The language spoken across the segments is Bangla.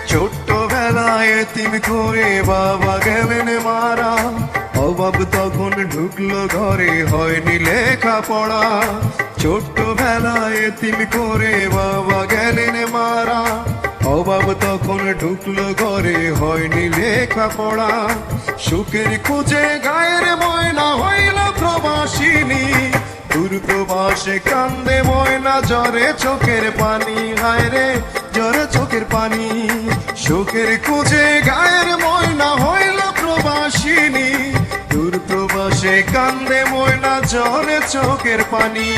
ছোট্টবেলায় এতিম করে বাবা গেলেন মারা, অভাব তখন ঢুকলো ঘরে, হয়নি লেখাপড়া। ছোট্টবেলায় এতিম করে বাবা গেলেন মারা, অভাব তখন ঢুকলো ঘরে, হয়নি লেখাপড়া। সুখের খুঁজে গায়ের ময়না হইল প্রবাসিনী, দূর প্রবাসে কান্দে ময়না, জ্বরে চোখের পানি, হায় রে জ্বরে চোখের পানি। সুখের খুঁজে গায়ের ময়না হইল প্রবাসিনী, দূর প্রবাসে কান্দে ময়না, জ্বরে চোখের পানি।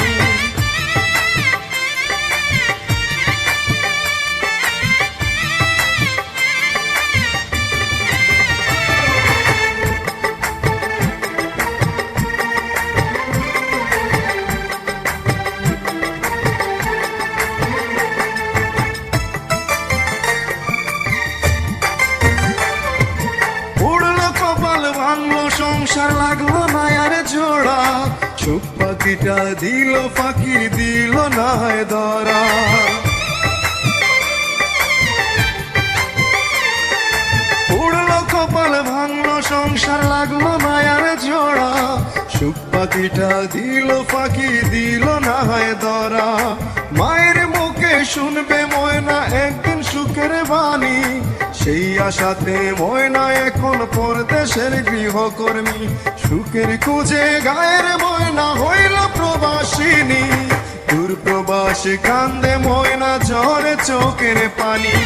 ভাঙলো সংসার, লাগলো না আর জোড়া, সুখ পাখিটা দিল ফাঁকি, দিল না ধরা। উড়লো কপাল, ভাঙলো সংসার, লাগলো না আর জোড়া, সুখ পাখিটা দিল ফাঁকি, দিল না ধরা। মায়ের মুখে শুনবে ময়না একদিন সুখের বাণী, সেই আশাতে ময়না এখন পরদেশের গৃহকর্মী। সুখের খুঁজে গায়ের ময়না হইল প্রবাসিনী, দূর প্রবাসে কান্দে ময়না, ঝরে চোখের পানি।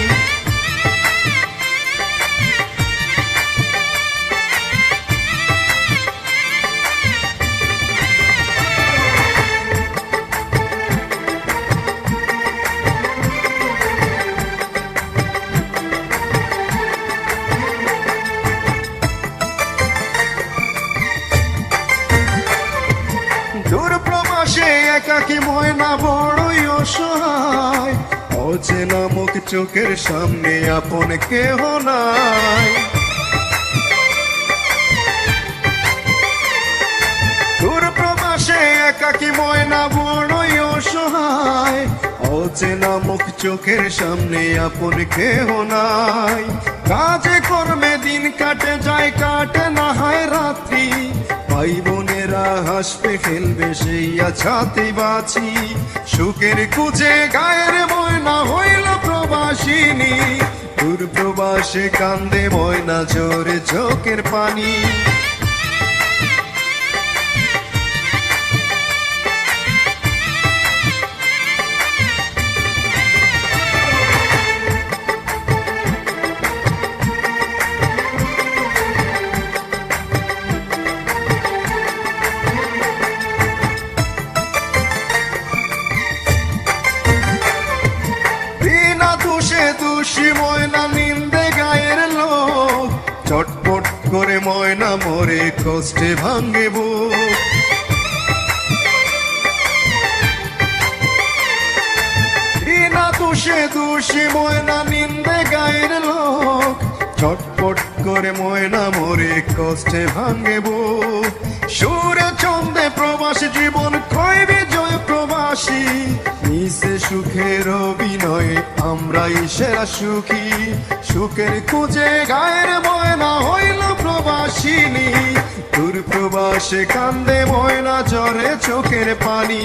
দূর প্রবাসে একাকী ময়না বড়ই অসহায়, অচেনা মুখ চোখের সামনে আপন কেহ নাই। দূর প্রবাসে একাকী ময়না বড়ই অসহায়, অচেনা মুখ চোখের সামনে আপন কেহ নাই। কাজে কর্মে দিন কাটে যায়, কাটে না হয় রাত্রি, ভাই বোনেরা হাসবে খেলবে সেই আছাতে বাঁচি। সুখের খুঁজে গায়ের ময়না হইল প্রবাসিনী, দূর প্রবাসে কান্দে ময়না, ঝরে চোখের পানি। দোষী ময়না নিন্দে গায়ের লোক, চটপট করে ময়না মরে, কষ্টে ভাঙে বুক। বিনা দোষে দোষী ময়না নিন্দে গায়ের লোক, চটপট করে ময়না মরে, কষ্টে ভাঙে বুক। সুরে ছন্দে প্রবাসী জীবন, কয় বিজয় প্রবাসী, নিচে সুখের অভিনয়ে আমরাই সেরা সুখী। সুখের খুঁজে গায়ের ময়না হইল প্রবাসিনী, দূর প্রবাসে কান্দে ময়না, ঝরে চোখের পানি।